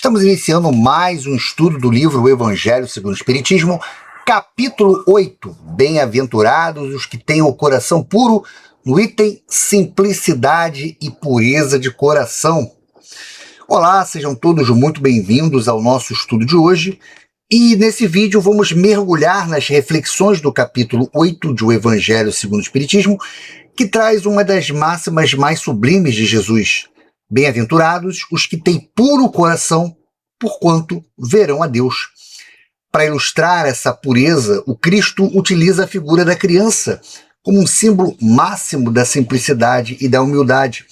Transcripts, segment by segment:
Estamos iniciando mais um estudo do livro O Evangelho segundo o Espiritismo, capítulo 8, Bem-aventurados os que têm o coração puro, no item Simplicidade e Pureza de Coração. Olá, sejam todos muito bem-vindos ao nosso estudo de hoje, e nesse vídeo vamos mergulhar nas reflexões do capítulo 8 de O Evangelho segundo o Espiritismo, que traz uma das máximas mais sublimes de Jesus: bem-aventurados os que têm puro coração, porquanto verão a Deus. Para ilustrar essa pureza, o Cristo utiliza a figura da criança como um símbolo máximo da simplicidade e da humildade.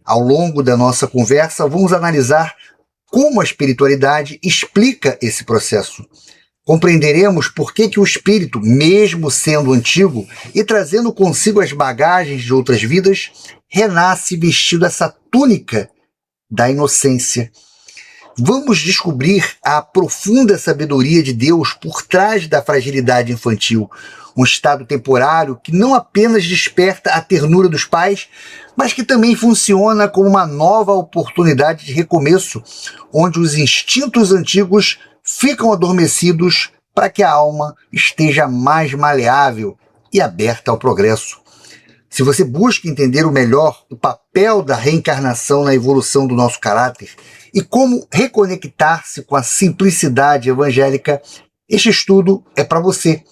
Ao longo da nossa conversa, vamos analisar como a espiritualidade explica esse processo. Compreenderemos por que o espírito, mesmo sendo antigo e trazendo consigo as bagagens de outras vidas, renasce vestido essa túnica da inocência. Vamos descobrir a profunda sabedoria de Deus por trás da fragilidade infantil, um estado temporário que não apenas desperta a ternura dos pais, mas que também funciona como uma nova oportunidade de recomeço, onde os instintos antigos ficam adormecidos para que a alma esteja mais maleável e aberta ao progresso. Se você busca entender melhor o papel da reencarnação na evolução do nosso caráter e como reconectar-se com a simplicidade evangélica, este estudo é para você.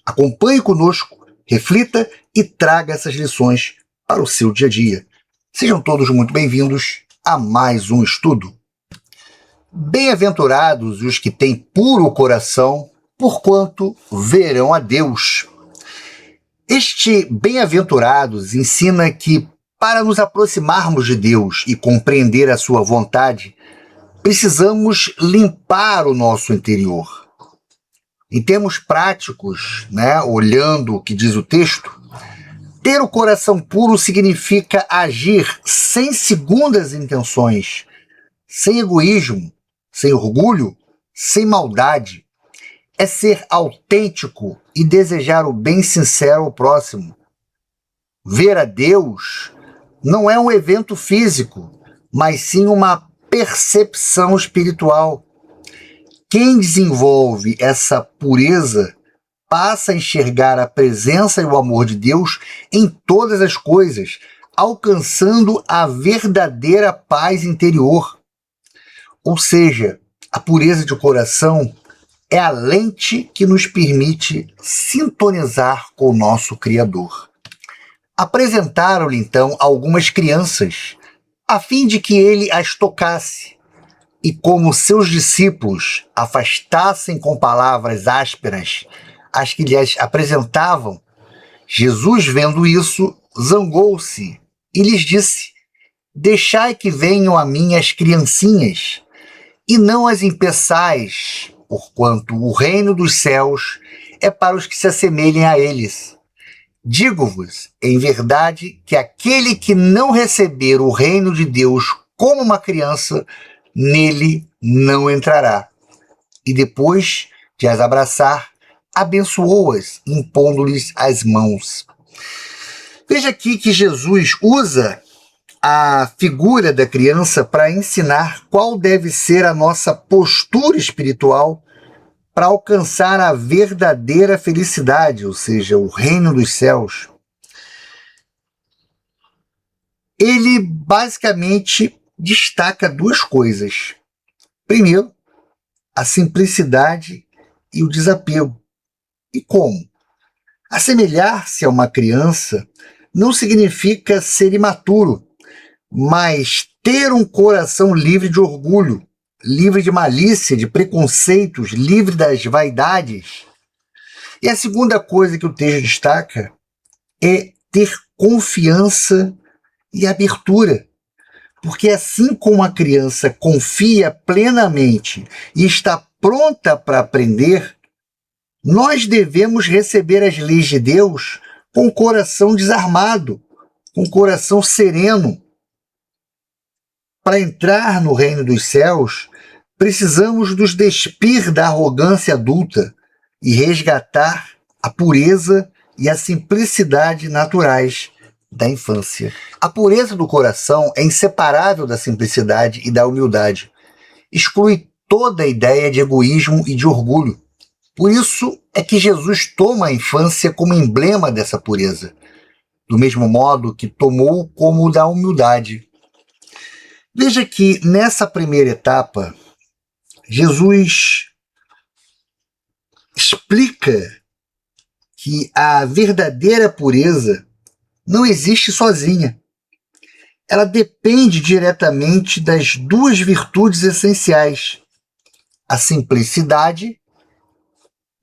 Acompanhe conosco, reflita e traga essas lições para o seu dia a dia. Sejam todos muito bem-vindos a mais um estudo. Bem-aventurados os que têm puro coração, porquanto verão a Deus. Este bem-aventurados ensina que, para nos aproximarmos de Deus e compreender a sua vontade, precisamos limpar o nosso interior. Em termos práticos, olhando o que diz o texto, ter o coração puro significa agir sem segundas intenções, sem egoísmo, sem orgulho, sem maldade. É ser autêntico e desejar o bem sincero ao próximo. Ver a Deus não é um evento físico, mas sim uma percepção espiritual. Quem desenvolve essa pureza passa a enxergar a presença e o amor de Deus em todas as coisas, alcançando a verdadeira paz interior. Ou seja, a pureza de coração é a lente que nos permite sintonizar com o nosso Criador. Apresentaram-lhe, então, algumas crianças, a fim de que ele as tocasse, e como seus discípulos afastassem com palavras ásperas as que lhes apresentavam, Jesus, vendo isso, zangou-se e lhes disse: deixai que venham a mim as criancinhas, e não as impeçais, porquanto o reino dos céus é para os que se assemelhem a eles. Digo-vos, em verdade, que aquele que não receber o reino de Deus como uma criança, nele não entrará. E depois de as abraçar, abençoou-as, impondo-lhes as mãos. Veja aqui que Jesus usa a figura da criança para ensinar qual deve ser a nossa postura espiritual para alcançar a verdadeira felicidade, ou seja, o reino dos céus. Ele basicamente destaca duas coisas. Primeiro, a simplicidade e o desapego. E como? Assemelhar-se a uma criança não significa ser imaturo, mas ter um coração livre de orgulho, livre de malícia, de preconceitos, livre das vaidades. E a segunda coisa que o texto destaca é ter confiança e abertura. Porque assim como a criança confia plenamente e está pronta para aprender, nós devemos receber as leis de Deus com o coração desarmado, com o coração sereno. Para entrar no reino dos céus, precisamos nos despir da arrogância adulta e resgatar a pureza e a simplicidade naturais da infância. A pureza do coração é inseparável da simplicidade e da humildade. exclui toda a ideia de egoísmo e de orgulho. Por isso é que Jesus toma a infância como emblema dessa pureza, do mesmo modo que tomou como o da humildade. Veja que nessa primeira etapa, Jesus explica que a verdadeira pureza não existe sozinha. Ela depende diretamente das duas virtudes essenciais, a simplicidade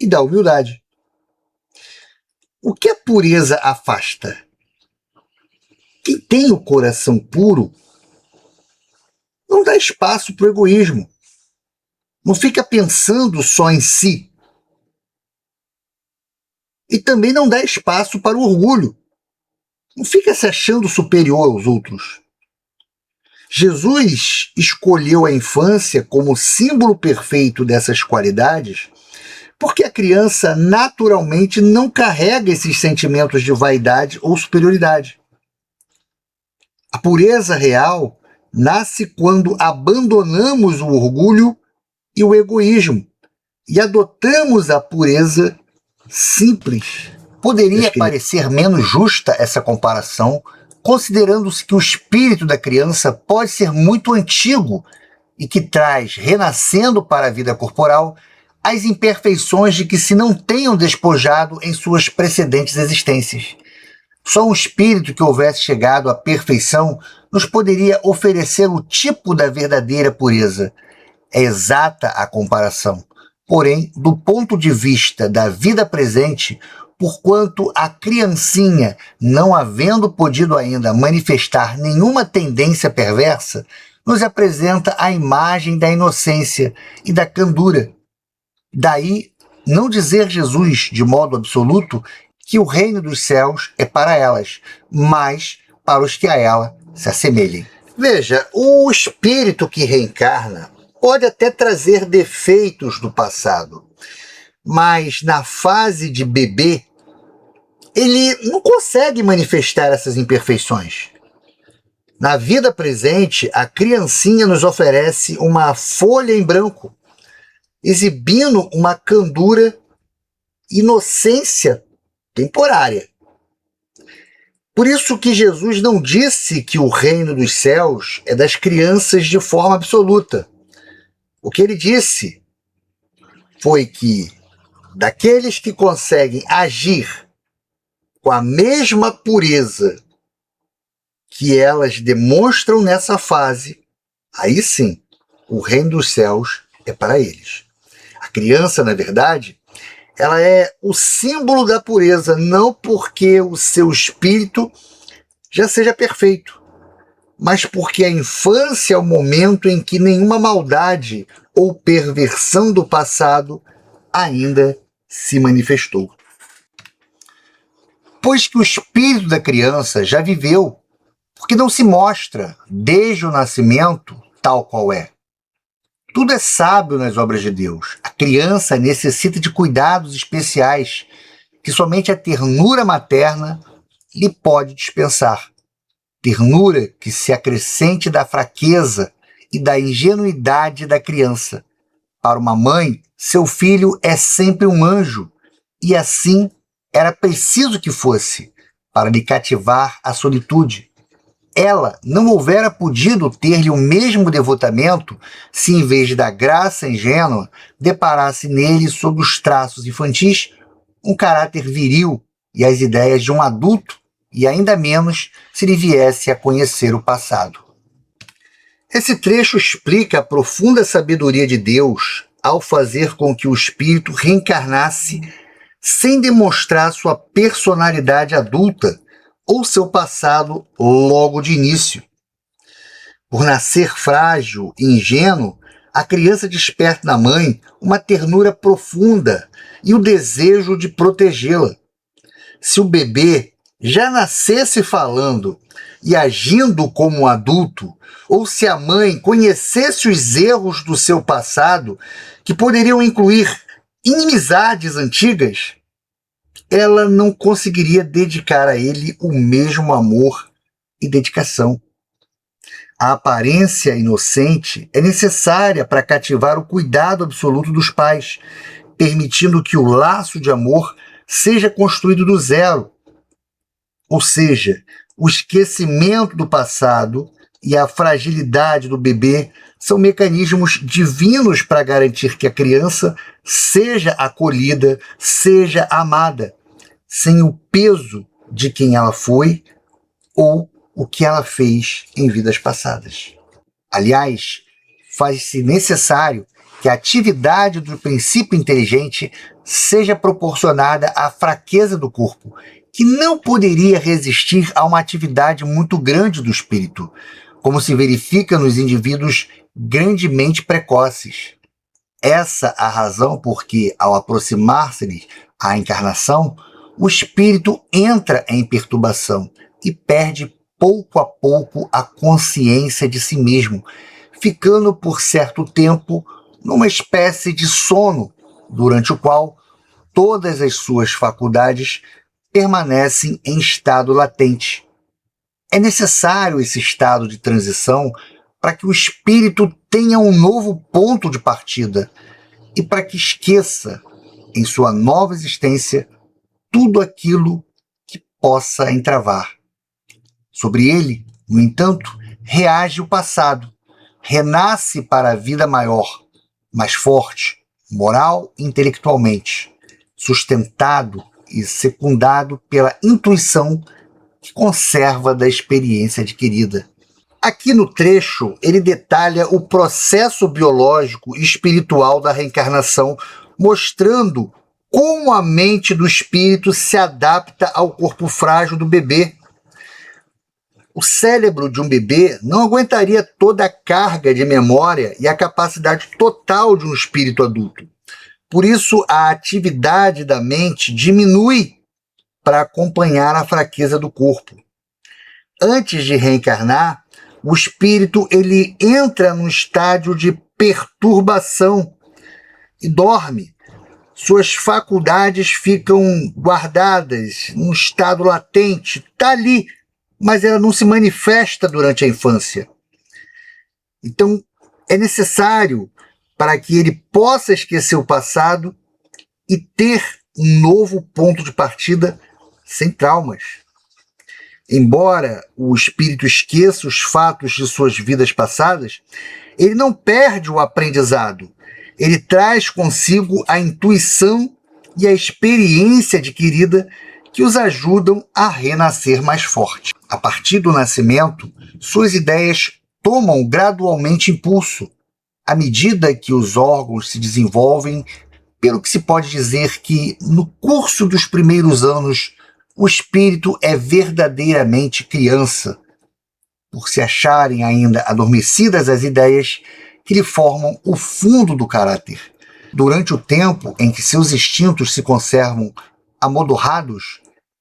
e da humildade. O que a pureza afasta? Quem tem o coração puro não dá espaço para o egoísmo, não fica pensando só em si. E também não dá espaço para o orgulho, não fica se achando superior aos outros. Jesus escolheu a infância como símbolo perfeito dessas qualidades porque a criança naturalmente não carrega esses sentimentos de vaidade ou superioridade. A pureza real nasce quando abandonamos o orgulho e o egoísmo e adotamos a pureza simples. Poderia parecer menos justa essa comparação, considerando-se que o espírito da criança pode ser muito antigo e que traz, renascendo para a vida corporal, as imperfeições de que se não tenham despojado em suas precedentes existências. Só um espírito que houvesse chegado à perfeição nos poderia oferecer o tipo da verdadeira pureza. É exata a comparação. Porém, do ponto de vista da vida presente, porquanto a criancinha, não havendo podido ainda manifestar nenhuma tendência perversa, nos apresenta a imagem da inocência e da candura. Daí, não dizer Jesus, de modo absoluto, que o reino dos céus é para elas, mas para os que a ela se assemelhem. Veja, o espírito que reencarna pode até trazer defeitos do passado, mas na fase de bebê, ele não consegue manifestar essas imperfeições. Na vida presente, a criancinha nos oferece uma folha em branco, exibindo uma candura, inocência temporária. Por isso que Jesus não disse que o reino dos céus é das crianças de forma absoluta. O que ele disse foi que daqueles que conseguem agir com a mesma pureza que elas demonstram nessa fase, aí sim, o reino dos céus é para eles. A criança, na verdade, ela é o símbolo da pureza, não porque o seu espírito já seja perfeito, mas porque a infância é o momento em que nenhuma maldade ou perversão do passado ainda se manifestou. Pois que o espírito da criança já viveu, porque não se mostra, desde o nascimento, tal qual é. Tudo é sábio nas obras de Deus. A criança necessita de cuidados especiais que somente a ternura materna lhe pode dispensar. Ternura que se acrescente da fraqueza e da ingenuidade da criança. Para uma mãe, seu filho é sempre um anjo, e assim era preciso que fosse, para lhe cativar a solitude. Ela não houvera podido ter-lhe o mesmo devotamento se, em vez da graça ingênua, deparasse nele, sob os traços infantis, um caráter viril e as ideias de um adulto, e ainda menos se lhe viesse a conhecer o passado. Esse trecho explica a profunda sabedoria de Deus ao fazer com que o espírito reencarnasse sem demonstrar sua personalidade adulta ou seu passado logo de início. Por nascer frágil e ingênuo, a criança desperta na mãe uma ternura profunda e o desejo de protegê-la. Se o bebê já nascesse falando e agindo como um adulto, ou se a mãe conhecesse os erros do seu passado, que poderiam incluir inimizades antigas, ela não conseguiria dedicar a ele o mesmo amor e dedicação. A aparência inocente é necessária para cativar o cuidado absoluto dos pais, permitindo que o laço de amor seja construído do zero. Ou seja, o esquecimento do passado e a fragilidade do bebê são mecanismos divinos para garantir que a criança seja acolhida, seja amada, sem o peso de quem ela foi ou o que ela fez em vidas passadas. Aliás, faz-se necessário que a atividade do princípio inteligente seja proporcionada à fraqueza do corpo, que não poderia resistir a uma atividade muito grande do espírito, como se verifica nos indivíduos grandemente precoces. Essa a razão porque, ao aproximar-se-lhe a encarnação, o espírito entra em perturbação e perde pouco a pouco a consciência de si mesmo, ficando por certo tempo numa espécie de sono, durante o qual todas as suas faculdades permanecem em estado latente. É necessário esse estado de transição para que o espírito tenha um novo ponto de partida e para que esqueça, em sua nova existência, tudo aquilo que possa entravar. Sobre ele, no entanto, reage o passado, renasce para a vida maior, mais forte, moral e intelectualmente, sustentado e secundado pela intuição que conserva da experiência adquirida. Aqui no trecho, ele detalha o processo biológico e espiritual da reencarnação, mostrando como a mente do espírito se adapta ao corpo frágil do bebê. O cérebro de um bebê não aguentaria toda a carga de memória e a capacidade total de um espírito adulto. Por isso, a atividade da mente diminui para acompanhar a fraqueza do corpo. Antes de reencarnar, o espírito ele entra num estágio de perturbação e dorme. Suas faculdades ficam guardadas num estado latente, está ali, mas ela não se manifesta durante a infância. Então, é necessário para que ele possa esquecer o passado e ter um novo ponto de partida sem traumas. Embora o espírito esqueça os fatos de suas vidas passadas, ele não perde o aprendizado. Ele traz consigo a intuição e a experiência adquirida que os ajudam a renascer mais forte. A partir do nascimento, suas ideias tomam gradualmente impulso, à medida que os órgãos se desenvolvem, pelo que se pode dizer que, no curso dos primeiros anos, o espírito é verdadeiramente criança, por se acharem ainda adormecidas as ideias que lhe formam o fundo do caráter. Durante o tempo em que seus instintos se conservam amodorrados,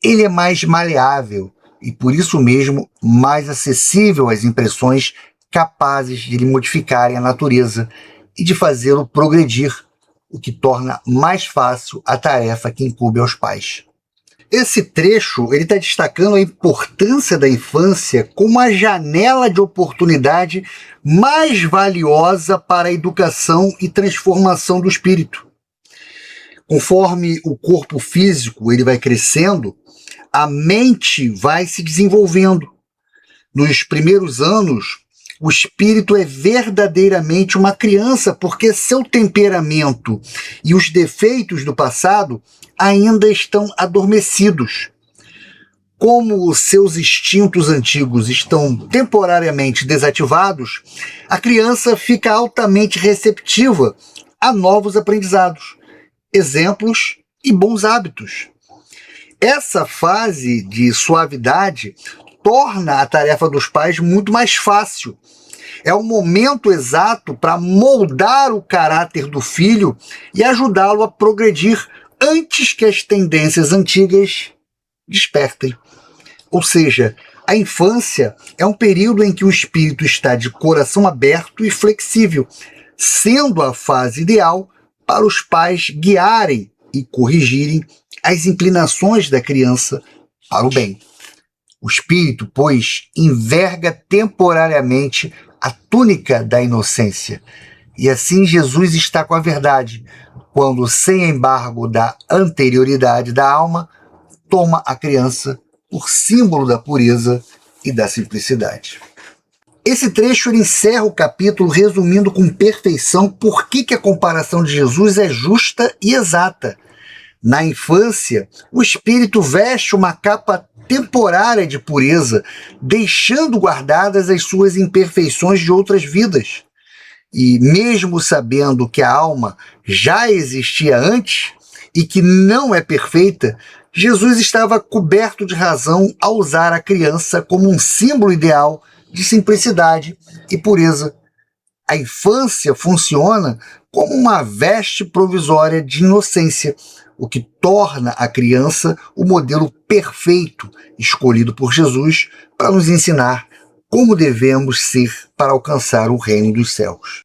ele é mais maleável e, por isso mesmo, mais acessível às impressões capazes de lhe modificarem a natureza e de fazê-lo progredir, o que torna mais fácil a tarefa que incumbe aos pais. Esse trecho ele está destacando a importância da infância como a janela de oportunidade mais valiosa para a educação e transformação do espírito. Conforme o corpo físico ele vai crescendo, a mente vai se desenvolvendo. Nos primeiros anos, o espírito é verdadeiramente uma criança, porque seu temperamento e os defeitos do passado ainda estão adormecidos. Como os seus instintos antigos estão temporariamente desativados, a criança fica altamente receptiva a novos aprendizados, exemplos e bons hábitos. Essa fase de suavidade torna a tarefa dos pais muito mais fácil. É o momento exato para moldar o caráter do filho e ajudá-lo a progredir antes que as tendências antigas despertem. Ou seja, a infância é um período em que o espírito está de coração aberto e flexível, sendo a fase ideal para os pais guiarem e corrigirem as inclinações da criança para o bem. O Espírito, pois, enverga temporariamente a túnica da inocência. E assim Jesus está com a verdade, quando, sem embargo da anterioridade da alma, toma a criança por símbolo da pureza e da simplicidade. Esse trecho ele encerra o capítulo resumindo com perfeição por que a comparação de Jesus é justa e exata. Na infância, o espírito veste uma capa temporária de pureza, deixando guardadas as suas imperfeições de outras vidas. E mesmo sabendo que a alma já existia antes e que não é perfeita, Jesus estava coberto de razão ao usar a criança como um símbolo ideal de simplicidade e pureza. A infância funciona como uma veste provisória de inocência, o que torna a criança o modelo perfeito escolhido por Jesus para nos ensinar como devemos ser para alcançar o reino dos céus.